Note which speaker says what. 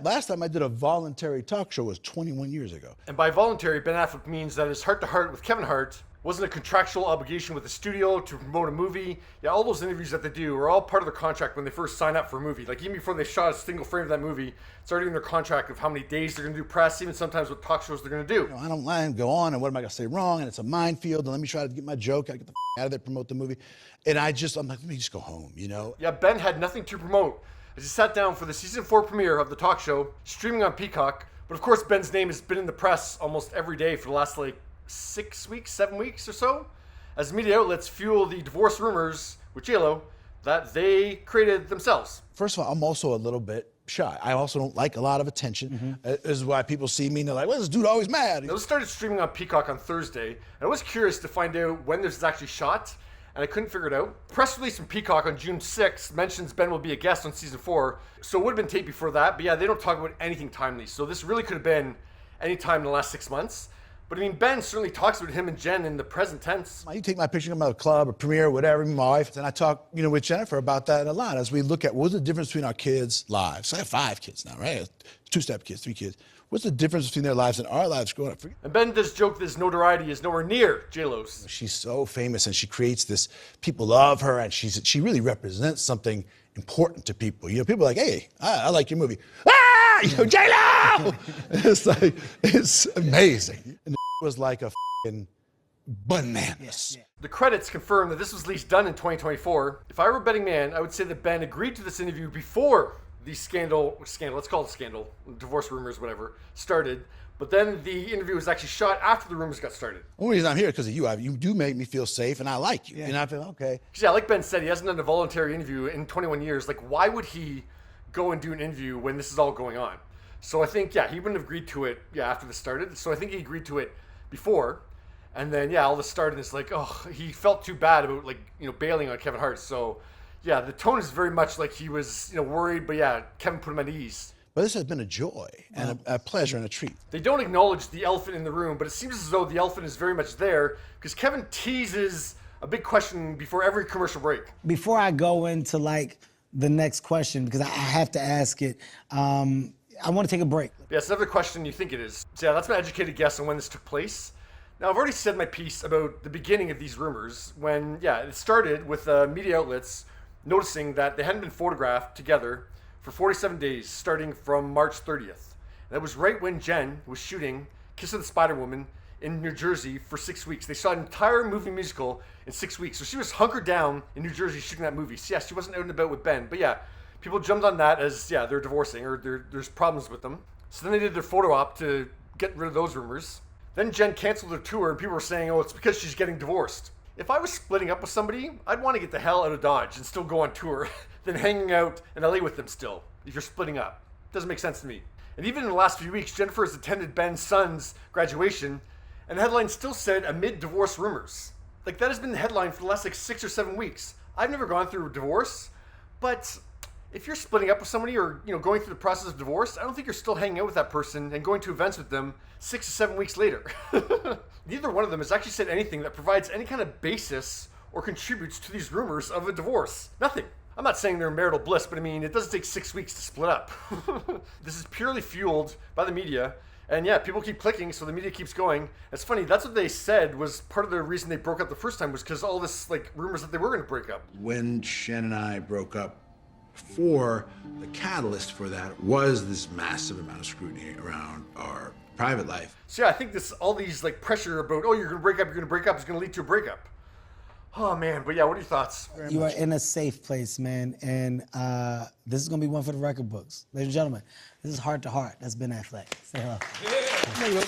Speaker 1: Last time I did a voluntary talk show was 21 years ago.
Speaker 2: And by voluntary, Ben Affleck means that his Hart to Heart with Kevin Hart wasn't a contractual obligation with the studio to promote a movie. Yeah, all those interviews that they do are all part of their contract when they first sign up for a movie. Like even before they shot a single frame of that movie, it's already in their contract of how many days they're going to do press, even sometimes what talk shows they're going to do.
Speaker 1: You know, I don't mind go on and what am I going to say wrong? And it's a minefield and let me try to get my joke. I get the out of there, promote the movie. And I'm like, let me just go home, you know?
Speaker 2: Yeah, Ben had nothing to promote as he sat down for the season 4 premiere of the talk show, streaming on Peacock. But of course, Ben's name has been in the press almost every day for the last 7 weeks or so, as media outlets fuel the divorce rumors with J-Lo that they created themselves.
Speaker 1: First of all, I'm also a little bit shy. I also don't like a lot of attention. This is why people see me and they're like, well, this dude always mad.
Speaker 2: It was started streaming on Peacock on Thursday, and I was curious to find out when this was actually shot, and I couldn't figure it out. Press release from Peacock on June 6th mentions Ben will be a guest on season 4, so it would have been taped before that, but yeah, they don't talk about anything timely, so this really could have been any time in the last 6 months. But I mean, Ben certainly talks about him and Jen in the present tense.
Speaker 1: You take my picture from a club or premiere or whatever, my wife, and I talk, with Jennifer about that a lot as we look at what's the difference between our kids' lives. So I have 5 kids now, right? 2-step kids, 3 kids. What's the difference between their lives and our lives growing up?
Speaker 2: And Ben does joke that his notoriety is nowhere near J-Lo's.
Speaker 1: She's so famous and she creates this, people love her and she really represents something important to people. People are like, hey, I like your movie. Ah! J-Lo! It's amazing. And it was like a f***ing bananas.
Speaker 2: Yeah. The credits confirm that this was at least done in 2024. If I were a betting man, I would say that Ben agreed to this interview before the scandal, let's call it scandal, divorce rumors, whatever, started. But then the interview was actually shot after the rumors got started.
Speaker 1: The only reason I'm here is because of you. You do make me feel safe and I like you. Yeah. And I feel, okay.
Speaker 2: Yeah, like Ben said, he hasn't done a voluntary interview in 21 years. Like, why would he go and do an interview when this is all going on? So I think, yeah, he wouldn't have agreed to it, after this started. So I think he agreed to it before. And then, all this started, and it's like, oh, he felt too bad about, bailing on Kevin Hart. So, yeah, the tone is very much like he was, worried, but yeah, Kevin put him at ease.
Speaker 1: But this has been a joy and a pleasure and a treat.
Speaker 2: They don't acknowledge the elephant in the room, but it seems as though the elephant is very much there because Kevin teases a big question before every commercial break.
Speaker 3: Before I go into, the next question, because I have to ask it, I want to take a break.
Speaker 2: Yeah, it's another question you think it is. So yeah, that's my educated guess on when this took place. Now, I've already said my piece about the beginning of these rumors when, it started with media outlets noticing that they hadn't been photographed together for 47 days, starting from March 30th. And that was right when Jen was shooting Kiss of the Spider Woman in New Jersey for 6 weeks. They shot an entire movie musical in 6 weeks. So she was hunkered down in New Jersey shooting that movie. So yeah, she wasn't out and about with Ben. But yeah, people jumped on that as, they're divorcing or there's problems with them. So then they did their photo op to get rid of those rumors. Then Jen canceled her tour and people were saying, oh, it's because she's getting divorced. If I was splitting up with somebody, I'd want to get the hell out of Dodge and still go on tour than hanging out in LA with them still, if you're splitting up. Doesn't make sense to me. And even in the last few weeks, Jennifer has attended Ben's son's graduation, and the headline still said amid divorce rumors. That has been the headline for the last 6 or 7 weeks. I've never gone through a divorce, but if you're splitting up with somebody or going through the process of divorce, I don't think you're still hanging out with that person and going to events with them 6 to 7 weeks later. Neither one of them has actually said anything that provides any kind of basis or contributes to these rumors of a divorce. Nothing. I'm not saying they're marital bliss, but I mean, it doesn't take 6 weeks to split up. This is purely fueled by the media. And yeah, people keep clicking, so the media keeps going. It's funny, that's what they said was part of the reason they broke up the first time was because all this rumors that they were going to break up.
Speaker 4: When Shen and I broke up, the catalyst for that was this massive amount of scrutiny around our private life.
Speaker 2: So yeah, I think all these pressure about, oh, you're going to break up is going to lead to a breakup. Oh man, but yeah, what are your thoughts?
Speaker 3: You are in a safe place, man, and this is going to be one for the record books. Ladies and gentlemen, this is Hart to Heart. That's Ben Affleck. Say hello.
Speaker 1: Yeah.